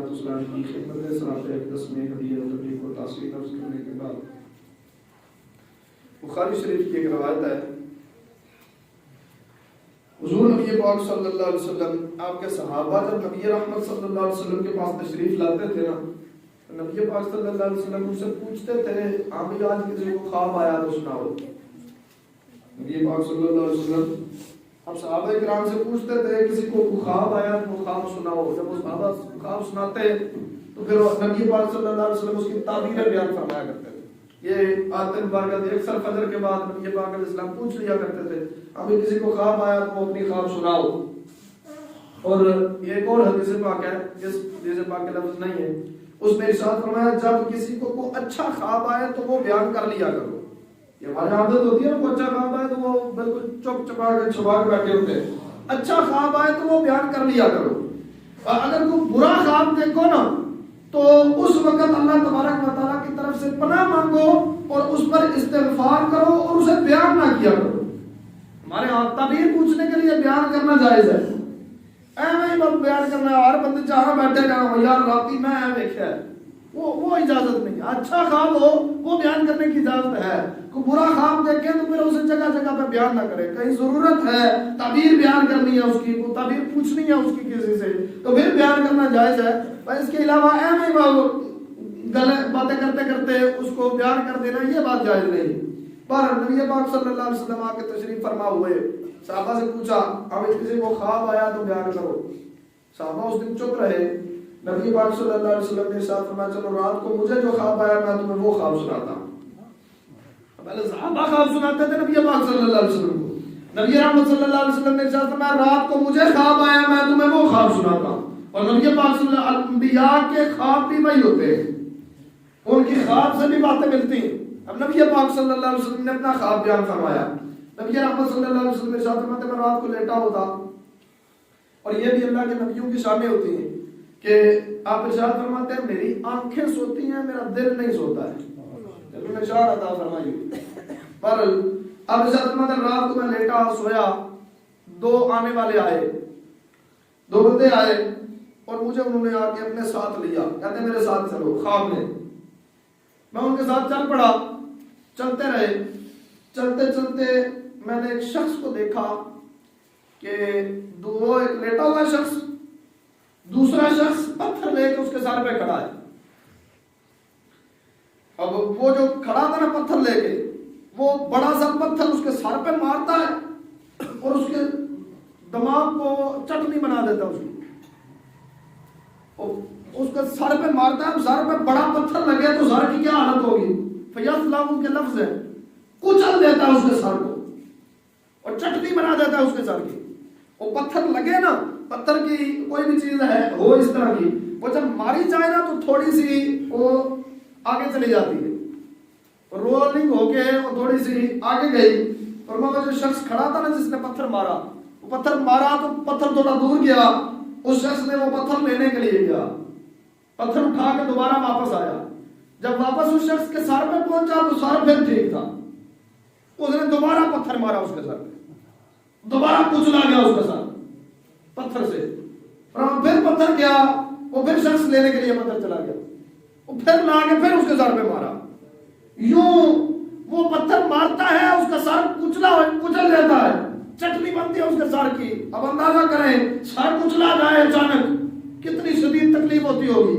السلام کی خدمت صلاۃ اقدس میں ہدیہ نبی کو تاثیر نفس کرنے کے بعد بخاری شریف کی ایک روایت ہے، حضور نبی پاک صلی اللہ علیہ وسلم آپ کے صحابہ جب نبی رحمت صلی اللہ علیہ وسلم کے پاس تشریف لاتے تھے نا، نبی پاک صلی اللہ علیہ وسلم ان سے پوچھتے تھے آمین آج کسی کو خواب آیا تو سناؤ۔ نبی پاک صلی اللہ علیہ وسلم اب صحابہ کرام سے پوچھتے تھے کسی کو خواب آیا تو خواب سناؤ۔ جب وہ صحابہ خواب سناتے تو پھر نبی پاک صلی اللہ علیہ وسلم اس کی تعبیر بیان فرمایا کرتے تھے۔ یہ آیت مبارکہ اکثر فجر کے بعد نبی پاک علیہ السلام پوچھ لیا کرتے تھے ابھی کسی کو خواب آیا تو اپنی خواب سناؤ۔ اور یہ ایک اور حدیث پاک ہے جس حدیث پاک کے لفظ نہیں ہے، اس میں ارشاد فرمایا جب کسی کو کوئی اچھا خواب آئے تو وہ بیان کر لیا کرو۔ یہ ہماری عادت ہوتی ہے نا، کوئی اچھا خواب آئے تو وہ بالکل چپ چپا کے چھپا کے بیٹھے ہوتے ہیں۔ اچھا خواب آئے تو وہ بیان کر لیا کرو، اور اگر کوئی برا خواب دیکھو نا تو اس وقت اللہ تبارک و تعالیٰ کی طرف سے پناہ مانگو اور اس پر استغفار کرو اور اسے بیان نہ کیا کرو۔ ہمارے ہاں تعبیر پوچھنے کے لیے بیان کرنا جائز ہے، ایویں ہی بس بیان کرنا ہر بندے جہاں بیٹھے گا یار راتی میں دیکھا ہے، وہ اجازت نہیں ہے۔ اچھا خواب ہو وہ بیان کرنے کی اجازت ہے، کوئی برا خواب دیکھے تو پھر اسے جگہ جگہ پہ بیان نہ کرے۔ کہیں ضرورت ہے تعبیر بیان کرنی ہے، اس کی کوئی تعبیر پوچھنی ہے اس کی کسی سے تو پھر بیان کرنا جائز ہے، پر اس کے علاوہ ایویں غلط باتیں کرتے کرتے اس کو بیان کر دینا یہ بات جائز نہیں۔ پر نبی پاک صلی اللہ علیہ وسلم آ کے تشریف فرما ہوئے، صحابہ سے پوچھا اب کسی کو خواب آیا تو بیان کرو۔ صحابہ اس دن چپ رہے۔ نبی پاک صلی اللہ علیہ وسلم نے ارشاد فرمایا چلو رات کو مجھے جو خواب آیا میں تمہیں وہ خواب سناتا ہوں۔ پہلے صحابہ خواب سناتے تھے نبی پاک صلی اللہ علیہ وسلم کو، نبی رحمت صلی اللہ علیہ وسلم نے ارشاد فرمایا رات کو مجھے خواب آیا میں تمہیں وہ خواب سناتا ہوں۔ اور نبی پاک صلی اللہ علیہ وسلم انبیاء کے خواب بھی وہی ہوتے ہیں، ان کی خواب سے بھی باتیں ملتی ہیں۔ اب نبی پاک صلی اللہ علیہ وسلم نے اپنا خواب بیان فرمایا۔ نبی رحمت صلی اللہ علیہ وسلم نے ارشاد فرمایا میں رات کو لیٹا ہوتا، اور یہ بھی اللہ کے نبیوں کی شانیں ہوتی ہیں کہ آپ ارشاد فرماتے ہیں میری آنکھیں سوتی ہیں میرا دل نہیں سوتا ہے۔ دل میں اشارہ عطا فرمائیے۔ پر اب ارشاد فرماتے ہیں رات کو میں لیٹا سویا، دو آنے والے آئے، دو بندے آئے اور مجھے انہوں نے آ کے اپنے ساتھ لیا، کہتے میرے ساتھ چلو خواب میں۔ میں ان کے ساتھ چل پڑا، چلتے رہے، چلتے چلتے میں نے ایک شخص کو دیکھا کہ وہ ایک لیٹا ہوا شخص، دوسرا شخص پتھر لے کے اس کے سر پہ کھڑا ہے۔ اب وہ جو کھڑا تھا نا پتھر لے کے، وہ بڑا سا پتھر اس کے سر پہ مارتا ہے اور اس کے دماغ کو چٹنی بنا دیتا ہے، اس کے سر پہ مارتا ہے۔ سر پہ بڑا پتھر لگے تو سر کی کیا حالت ہوگی؟ فیصلہ کے لفظ ہے، کچل دیتا ہے اس کے سر کو اور چٹنی بنا دیتا ہے اس کے سر کی۔ وہ پتھر لگے نا، پتھر کی کوئی بھی چیز ہے ہو اس طرح کی، وہ جب ماری جائے نا تو تھوڑی سی وہ آگے چلی جاتی ہے، رولنگ ہو کے وہ تھوڑی سی آگے گئی۔ اور وہ جو شخص کھڑا تھا نا جس نے پتھر مارا، وہ پتھر مارا تو پتھر تھوڑا دور گیا، اس شخص نے وہ پتھر لینے کے لیے گیا، پتھر اٹھا کے دوبارہ واپس آیا۔ جب واپس اس شخص کے سر پہ پہنچا تو سر پھر ٹھیک تھا، اس نے دوبارہ پتھر مارا اس کے سر پہ، دوبارہ کچلا گیا اس کا سر پتھر سے، اور پھر پتھر گیا، وہ پھر شخص لینے کے لیے پتھر چلا گیا، وہ پھر لا کے پھر اس کے سر پہ مارا۔ یوں وہ پتھر مارتا ہے، اس کا سر کچل جاتا ہے، چٹنی بنتی ہے اس کے سر کی۔ اب اندازہ کریں سر کچلا جائے اچانک کتنی شدید تکلیف ہوتی ہوگی۔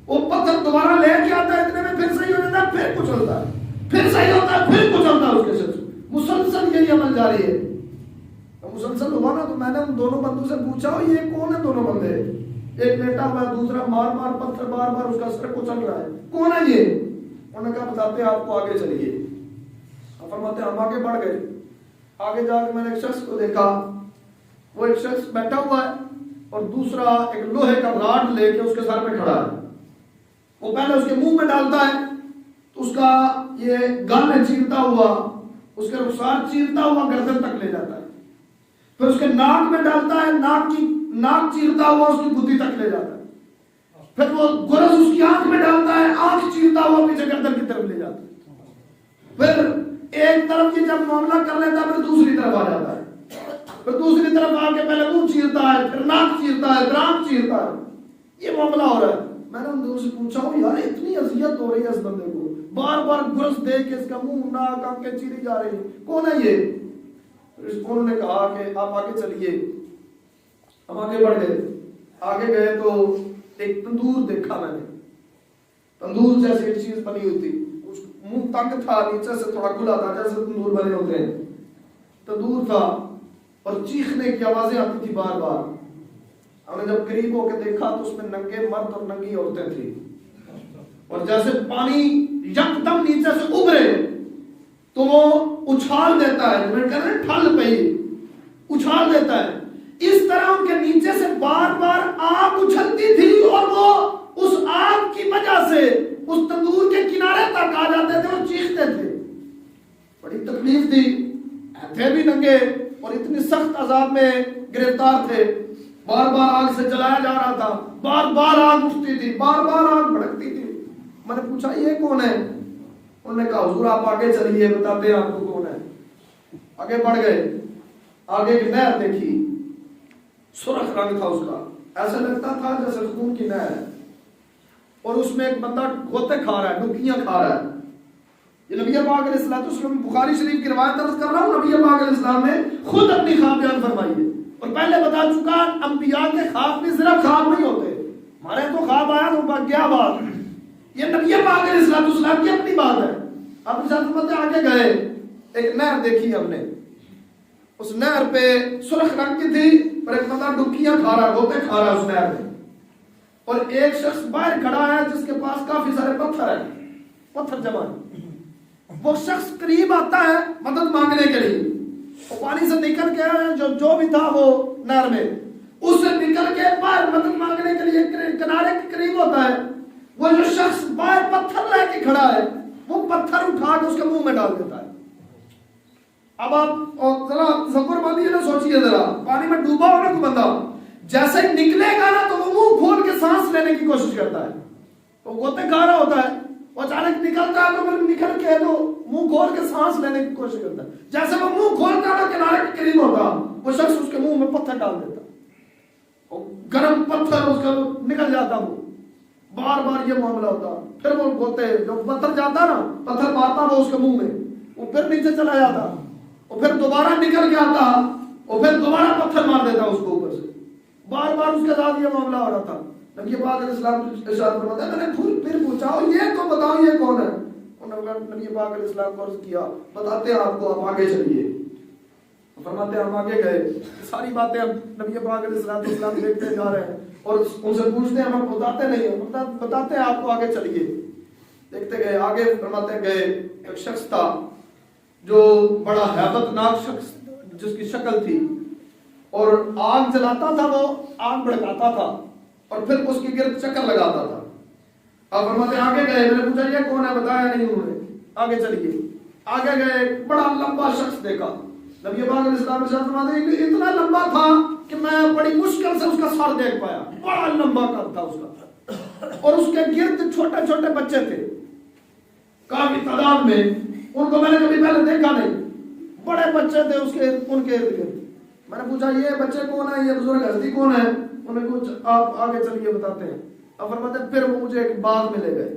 وہ پتھر دوبارہ لے کے آتا ہے، اتنے میں پھر صحیح ہو جاتا ہے، پھر کچلتا ہے، پھر صحیح ہوتا ہے، پھر کچلتا ہے اس کے شخص۔ مسلسل یہی عمل جاری ہے۔ مسلسل ہوا نا تو میں نے ان دونوں بندوں سے پوچھا یہ کون ہے دونوں بندے؟ ایک لیٹا ہوا ہے، دوسرا مار مار پتھر بار بار اس کا سر کچل رہا ہے، کون ہے یہ؟ انہوں نے کہا بتاتے ہیں آپ کو، آگے چلیے۔ فرماتے ہیں ہم آگے بڑھ گئے، آگے جا کے میں نے ایک شخص کو دیکھا، وہ ایک شخص بیٹھا ہوا ہے اور دوسرا ایک لوہے کا راڈ لے کے اس کے سر پہ کھڑا ہے۔ وہ پہلے اس کے منہ میں ڈالتا ہے تو اس کا یہ گال چیرتا ہوا، اس کے رخسار چیرتا ہوا گردن تک لے جاتا ہے، پھر اس کے ناک میں ڈالتا ہے، ناک چیرتا ہوا اس کی گدی تک لے جاتا ہے، پھر وہ گرز اس کی آنکھ میں ڈالتا ہے، آنکھ چیرتا ہوا پیچھے گردن کی طرف لے جاتا ہے، پھر ایک طرف کی جب معاملہ کر لیتا ہے پھر دوسری طرف آ جاتا ہے، پھر دوسری طرف آ کے پہلے منہ چیرتا ہے، پھر ناک چیرتا ہے، پھر آنکھ چیرتا ہے، یہ معاملہ ہو رہا ہے. میں نے ان لوگوں سے پوچھا یار اتنی اذیت ہو رہی ہے اس بندے کو, بار بار گرس دے کے اس کا منہ ناک آنکھیں چیری جا رہی, کون ہے یہ؟ انہوں نے کہا کہ آپ آگے چلیے. ہم آگے بڑھ گئے. آگے گئے تو ایک تندور دیکھا میں نے, تندور جیسے ایک چیز بنی ہوئی تھی, منہ تنگ تھا, نیچے سے تھوڑا کھلا تھا جیسے تندور بنے ہوتے ہیں. تندور تھا اور چیخنے کی آوازیں آتی تھی بار بار. ہم نے جب قریب ہو کے دیکھا تو اس میں ننگے مرد اور ننگی عورتیں تھیں, اور جیسے پانی یکدم نیچے سے ابھرے تو وہ اچھال دیتا ہے, میں کہہ رہا ٹھل پئی, اچھال دیتا ہے. اس طرح ان کے نیچے سے بار بار آگ اچھلتی تھی اور وہ اس آگ کی وجہ سے اس تندور کے کنارے تک آ جاتے تھے اور چیختے تھے. بڑی تکلیف تھی, تھے بھی ننگے اور اتنی سخت عذاب میں گرفتار تھے. بار بار آگ سے جلایا جا رہا تھا, بار بار آگ اٹھتی تھی, بار بار آگ بھڑکتی تھی. میں نے پوچھا یہ کون ہے؟ انہوں نے کہا حضور آپ آگے چلیے بتاتے ہیں آپ کو کون ہے. آگے بڑھ گئے. آگے ایک نہر دیکھی, سرخ رنگ تھا اس کا, ایسا لگتا تھا جیسے خون کی نہر ہے, اور اس میں ایک بندہ غوطے کھا رہا ہے, ڈبکیاں کھا رہا ہے. یہ نبی پاک علیہ الصلوۃ والسلام, بخاری شریف کی روایت درج کر رہا ہوں, نبی پاک علیہ السلام نے خود اپنی خواب بیان فرمائی ہے. اور پہلے بتا چکا انبیاء کے خواب بھی صرف خواب نہیں ہوتے, ہمارے تو خواب آیا تو کیا بات, یہ نبی پاک علیہ الصلوۃ والسلام کی اپنی بات ہے. اب اس حضرت آگے گئے, ایک نہر دیکھی ہم نے, اس نہر پہ سرخ رنگ کی تھی اور ایک بندہ ڈبکیاں کھا رہا, غوطے کھا رہا اس نہر میں, اور ایک شخص باہر کھڑا ہے جس کے پاس کافی سارے پتھر ہیں, پتھر جمع ہیں. وہ شخص قریب آتا ہے مدد مانگنے کے لیے, وہ پانی سے نکل کے جو بھی تھا وہ نہر میں, اس سے نکل کے باہر مدد مانگنے کے لیے کنارے کے قریب ہوتا ہے. وہ جو شخص باہر پتھر لے کے کھڑا ہے وہ پتھر اٹھا کے اس کے منہ میں ڈال دیتا ہے. اب آپ ذرا تصور باندھیے نا, سوچیے ذرا, پانی میں ڈوبا ہو نا کوئی بندہ, جیسے ہی نکلے گا نا تو وہ منہ کھول کے سانس لینے کی کوشش کرتا ہے, وہ غوطے کھا رہا ہوتا ہے, وہ اچانک نکلتا ہے تو پھر نکل کے تو منہ کھول کے سانس لینے کی کوشش کرتا ہے. جیسے وہ منہ کھولتا ہے کنارے کے قریب ہوتا, وہ شخص اس کے منہ میں پتھر ڈال دیتا, گرم پتھر اس کا نکل جاتا. وہ بار بار یہ معاملہ ہوتا. پھر وہ غوطے جو پتھر جاتا نا, پتھر مارتا وہ اس کے منہ میں, وہ پھر نیچے چلا جاتا, اور پھر دوبارہ نکل کے آتا, اور پھر دوبارہ پتھر مار دیتا اس کو اوپر سے. بار بار اس کے ساتھ یہ معاملہ ہو رہا تھا. نبی پاک علیہ السلام ارشاد فرماتے ہیں, میں نے پھر پوچھا یہ تو بتاؤ یہ کون ہے؟ انہوں نے نبی پاک علیہ السلام کو عرض کیا بتاتے ہیں آپ کو, آپ آگے چلیے. فرماتے ہیں ہم آگے گئے, ساری باتیں ہم نبی پاک علیہ السلام دیکھتے جا رہے ہیں اور ان سے پوچھتے ہیں, ہم بتاتے نہیں ہیں, بتاتے ہیں آپ کو, آگے چلیے. دیکھتے گئے, آگے فرماتے گئے. ایک شخص تھا جو بڑا ہیبت ناک شخص, جس کی شکل تھی, اور آگ جلاتا تھا, وہ آگ بھڑکاتا تھا اور پھر اس کے گرد چکر لگاتا تھا. اب فرماتے آگے گئے, میں نے پوچھا یہ کون ہے, بتایا نہیں انہوں نے. آگے چلیے. آگے گئے, بڑا لمبا شخص دیکھا. نبی پاک علیہ السلام ارشاد فرماتے ہیں اتنا لمبا تھا کہ میں بڑی مشکل سے اس کا سر دیکھ پایا. بڑا لمبا قد تھا اس کا, اور اس کے گرد چھوٹے چھوٹے بچے تھے کافی تعداد میں. ان کو میں نے کبھی پہلے دیکھا نہیں, بڑے بچے تھے اس کے, ان کے ارد گرد. میں نے پوچھا یہ بچے کون ہیں, یہ بزرگ ہستی کون ہے؟ انہوں نے کچھ آپ آگے چلیے بتاتے ہیں. اب فرماتے ہیں پھر وہ مجھے ایک باغ میں لے گئے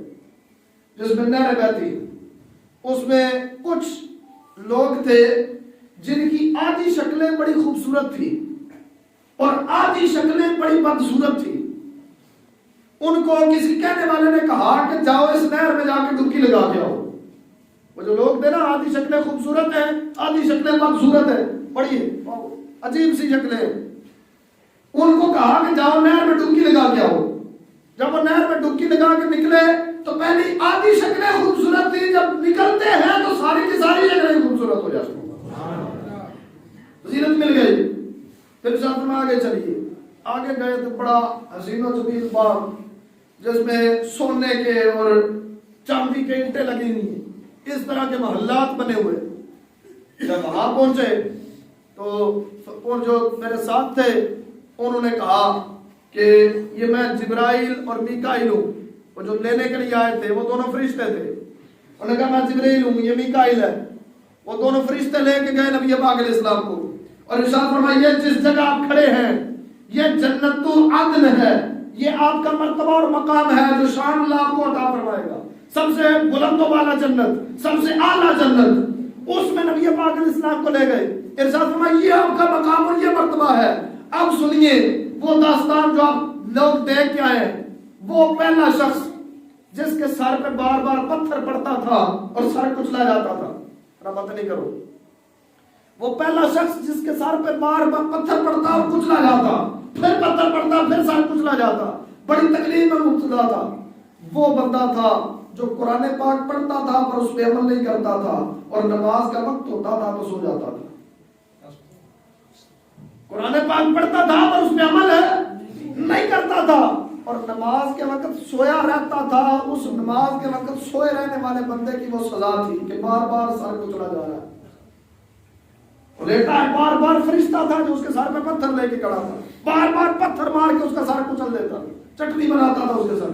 جس میں نہریں بہتی. اس میں کچھ لوگ تھے جن کی آدھی شکلیں بڑی خوبصورت تھی اور آدھی شکلیں بڑی بدصورت تھی. ان کو کسی کہنے والے نے کہا کہ جاؤ اس نہر میں جا کے ڈبکی لگا کے آؤ. وہ جو لوگ تھے نا, آدھی شکلیں خوبصورت ہیں, آدھی شکلیں بدصورت ہیں, بڑی عجیب سی شکلیں. ان کو کہا کہ جاؤ نہر میں ڈبکی لگا کے آؤ. جب وہ نہر میں ڈبکی لگا کے نکلے تو پہلی آدھی شکلیں خوبصورت تھی, جب نکلتے ہیں تو ساری کی ساری شکلیں خوبصورت ہو جاتی ہیں, زینت مل گئی. پھر ساتھ میں آگے چلیے. آگے گئے تو بڑا حسین و جمیل باغ جس میں سونے کے اور چاندی کے اینٹیں لگی ہوئی ہیں, اس طرح کے محلات بنے ہوئے. جب وہاں پہنچے تو جو میرے ساتھ تھے انہوں نے کہا کہ یہ میں جبرائیل اور میکائیل ہوں. وہ جو لینے کے لیے آئے تھے وہ دونوں فرشتے تھے. انہوں نے کہا میں جبرائیل ہوں, یہ میکائیل ہے. وہ دونوں فرشتے لے کے گئے نبی پاک علیہ السلام کو اور ارشاد فرمایا یہ جس جگہ آپ کھڑے ہیں یہ جنت عدن ہے, یہ آپ کا مرتبہ اور مقام ہے جو شان اللہ آپ کو عطا فرمائے گا. سب سے بلند و بالا جنت، سب سے اعلیٰ جنت، اس میں نبی پاک علیہ السلام کو لے گئے. ارشاد فرمایا یہ آپ کا مقام اور یہ مرتبہ ہے. اب سنیے وہ داستان جو آپ لوگ دیکھ کے آئے. وہ پہلا شخص جس کے سر پہ بار بار پتھر پڑتا تھا اور سر کچلا جاتا تھا، ربط نہیں کرو، وہ پہلا شخص جس کے سر پہ بار بار پتھر پڑتا اور کچلا جاتا، پھر پتھر پڑتا پھر سر کچلا جاتا، بڑی تکلیف میں مبتلا تھا، وہ بندہ تھا جو قرآن پاک پڑھتا تھا پر اس پہ عمل نہیں کرتا تھا، اور نماز کا وقت ہوتا تھا تو سو جاتا تھا. قرآن پاک پڑھتا تھا پر اس پہ عمل نہیں کرتا تھا اور نماز کے وقت سویا رہتا تھا. اس نماز کے وقت سوئے رہنے والے بندے کی وہ سزا تھی کہ بار بار سر کچلا جا رہا ہے. لیٹا ہے، بار بار فرشتہ تھا جو اس کے سر پہ پتھر لے کے کھڑا تھا، بار بار پتھر مار کے اس کا سر کچل دیتا، چٹنی بناتا تھا اس کے سر.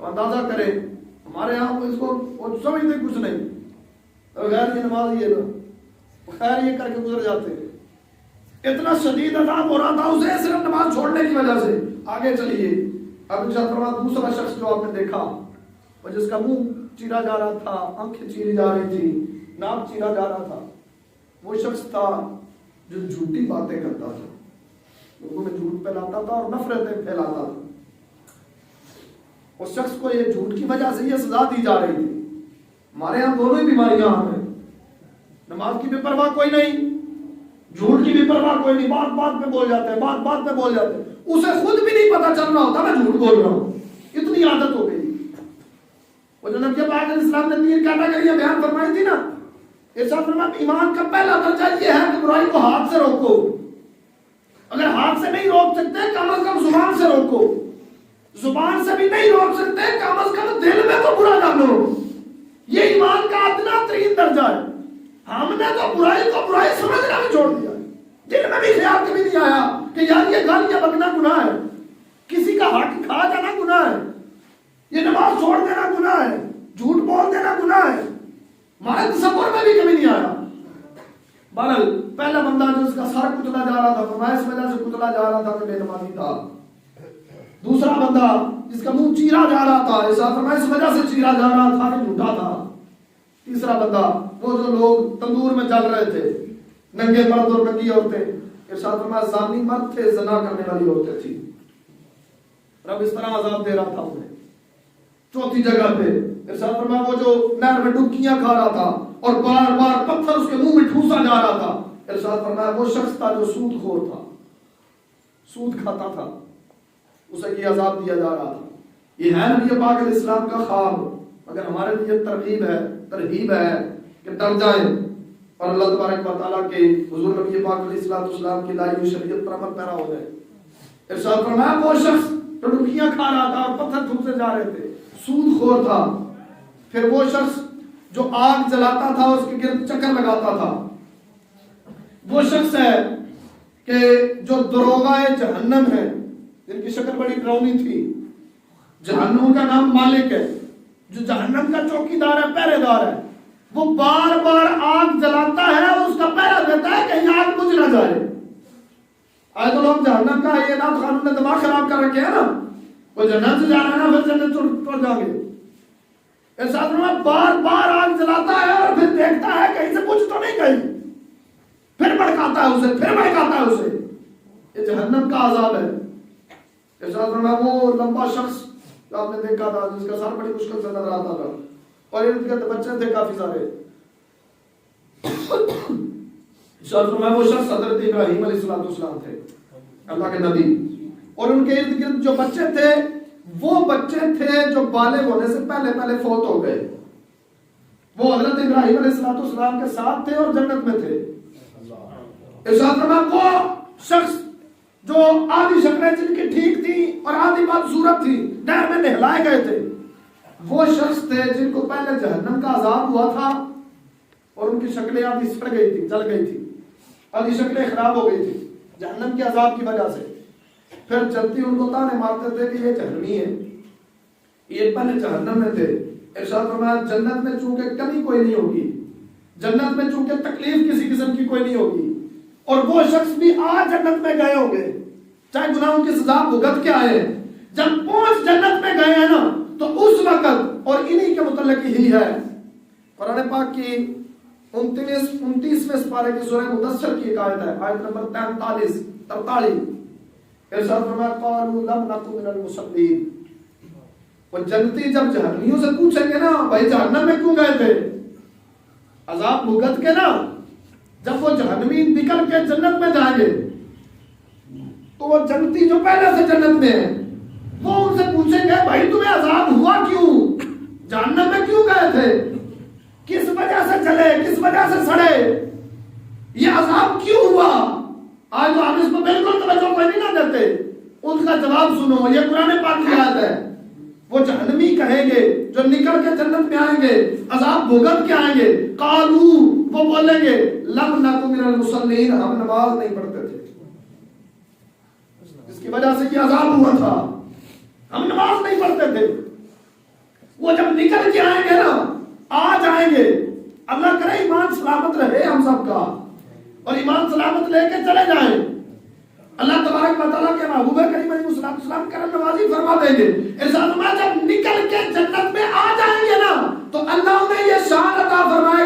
اندازہ کرے ہمارے یہاں اس کو سمجھتے کچھ نہیں، غیر کی نماز یہ نا خیر یہ کر کے گزر جاتے ہیں. اتنا شدید عذاب ہو رہا تھا اسے صرف نماز چھوڑنے کی وجہ سے. آگے چلیے. اب انشاءاللہ دوسرا شخص جو آپ نے دیکھا اور جس کا منہ چیرا جا رہا تھا، آنکھیں چیری جا رہی تھی، ناک چیرا جا رہا تھا، وہ شخص تھا جو جھوٹی باتیں کرتا تھا، لوگوں میں جھوٹ پھیلاتا تھا اور نفرتیں پھیلاتا تھا. اس شخص کو یہ جھوٹ کی وجہ سے یہ سزا دی جا رہی تھی. ہمارے یہاں دونوں ہی بیماریاں ہیں، نماز کی بھی پرواہ کوئی نہیں، جھوٹ کی بھی پرواہ کوئی نہیں، بات بات پہ بول جاتے ہیں، بات بات پہ بول جاتے ہیں، اسے خود بھی نہیں پتا چل رہا ہوتا میں جھوٹ بول رہا ہوں، اتنی عادت ہو گئی. وہ جو نبی پاک علیہ السلام نے 3 کیٹیگریاں بیان فرمائی تھی نا، ارشاد فرمایا ایمان کا پہلا درجہ یہ ہے کہ برائی کو ہاتھ سے روکو. اگر ہاتھ سے نہیں روک سکتے کم از کم زبان سے روکو، زبان سے بھی نہیں روک سکتے کم از کم دل میں تو برا ڈالو. یہ ایمان کا ادنا ترین درجہ ہے. ہم نے تو برائی کو برائی سمجھنا بھی چھوڑ دیا، دل میں بھی خیال کبھی نہیں آیا کہ یار یہ گالیاں بکنا گناہ ہے، کسی کا حق کھا جانا گناہ ہے، یہ نماز چھوڑ دینا گناہ ہے، جھوٹ بول دینا گناہ ہے. ہمارے تصور میں بھی کبھی نہیں آیا. بہرحال پہلا بندہ جس کا سر کچلا جا رہا تھا، فرمایا اس وجہ سے کچلا جا رہا تھا کہ بے نمازی تھا. دوسرا بندہ جس کا منہ چیرا جا رہا تھا، ارشاد فرمایا اس وجہ سے چیرا جا رہا تھا کہ جھوٹا تھا. تیسرا بندہ وہ جو لوگ تندور میں جل رہے تھے، ننگے مرد اور ننگی عورتیں، ارشاد فرمایا زانی مرد تھے، زنا کرنے والی عورتیں تھیں. رب اس طرح عذاب دے رہا تھا انہیں. چوتھی جگہ پہ ارشاد فرمایا وہ جو نہر میں ڈبکیاں کھا رہا تھا اور بار بار پتھر اس کے منہ میں ٹھوسا جا رہا تھا، ارشاد فرمایا وہ شخص تھا جو سود خور تھا، سود کھاتا تھا، اسے یہ عذاب دیا جا رہا تھا. یہ ہے نبی پاک علیہ السلام کا خواب، مگر ہمارے لیے ترغیب ہے کہ ڈر جائیں اور اللہ تبارک و تعالیٰ کے حضور نبی پاک علیہ السلام کی لائی ہوئی شریعت پر عمل پیرا ہو جائے. ارشاد فرمایا وہ شخص جو ڈبکیاں کھا رہا تھا اور پتھر ٹھوسے جا رہے تھے، سود خور تھا. پھر وہ شخص جو آگ جلاتا تھا اس کے گرد چکر لگاتا تھا، وہ شخص ہے کہ جو دروغہ جہنم ہے، جن کی شکل بڑی ڈراؤنی تھی. جہنم کا نام مالک ہے، جو جہنم کا چوکیدار ہے، پہرے دار ہے. وہ بار بار آگ جلاتا ہے اور اس کا پہرا دیتا ہے کہیں آگ بجھ نہ جائے. آج تو لوگ جہنم کا یہ نام قانون نے دماغ خراب کر رکھے ہیں نا، وہ جنت سے جا رہا ہے نا پھر جنت ٹوٹ جائیں گے. ارشاد فرمایا بار بار آگ جلاتا ہے اور پھر دیکھتا ہے کہیں سے بجھ تو نہیں گئی، پھر بھڑکاتا ہے اسے. یہ جہنم کا عذاب ہے. ارشاد فرمایا وہ لمبا شخص جو آپ نے دیکھا تھا جس کا سر بڑی مشکل سے نظر آتا تھا اور ارد گرد بچے تھے کافی سارے. ارشاد فرمایا وہ شخص حضرت ابراہیم علیہ السلام تھے، اللہ کے نبی، اور ان کے ارد گرد جو بچے تھے وہ بچے تھے جو بالغ ہونے سے پہلے فوت ہو گئے. وہ حضرت ابراہیم علیہ السلام کے ساتھ تھے اور جنت میں تھے. ارشاد فرمایا وہ شخص جو آدھی شکلیں جن کی ٹھیک تھی اور آدھی بدصورت تھی، نہر میں نہلائے گئے تھے، وہ شخص تھے جن کو پہلے جہنم کا عذاب ہوا تھا اور ان کی شکلیں آدھی سڑ گئی تھی، جل گئی تھی، آدھی شکلیں خراب ہو گئی تھی جہنم کے عذاب کی وجہ سے. پھر جلتی ان کو تانے مارتے تھے کہ یہ جہنمی ہے، یہ پہلے جہنم میں تھے. ارشاد فرمایا جنت میں چونکہ کمی کوئی نہیں ہوگی، جنت میں چونکہ تکلیف کسی قسم کی کوئی نہیں ہوگی، اور وہ شخص بھی آج جنت میں گئے ہوں گے چاہے گناہوں کی سزا بھگت کے آئے، جب پہنچ جنت میں گئے ہیں نا تو اس وقت، اور انہی کے متعلق ہی ہے قرآن پاک کی 29ویں سپارے کی سورہ مدثر کی ایک آیت ہے، آیت نمبر 43 ارشاد فرمایا قالوا لم نکن من المصلین. وہ جنتی جب جہنمیوں سے پوچھیں گے نا بھائی جہنم میں کیوں گئے تھے، عذاب بھگت کے نا جب وہ جہنمی نکل کے جنت میں جائیں گے تو وہ جنتی جو پہلے سے جنت میں ہیں وہ ان سے پوچھیں گے بھائی تمہیں عذاب ہوا کیوں، جہنم میں کیوں گئے تھے، کس وجہ سے چلے، کس وجہ سے سڑے، یہ عذاب کیوں ہوا. آج تو ہم اس کو بالکل توجہ کوئی نہیں نہ دیتے. ان کا جواب سنو، یہ قرآن پاک کی آیت ہے. وہ جہنمی کہیں گے جو نکل کے جنت میں آئیں گے عذاب بھگت کے آئیں گے، قالو وہ بولیں گے لم نکن من المصلین، ہم نماز نہیں پڑھتے تھے، جس کی وجہ سے یہ عذاب ہوا تھا، ہم نماز نہیں پڑھتے تھے. وہ جب نکل کے آئیں گے نا، آ جائیں گے، اللہ کرے ایمان سلامت رہے ہم سب کا، اور ایمان سلامت لے کے چلے جائیں. اللہ تبارک و تعالیٰ کے محبوب کریم علیہ السلام کرم نوازی فرما دیں گے. ارشاد فرمایا جب نکل کے جنت میں آ جائیں گے نا تو اللہ انہیں یہ شان عطا فرمائے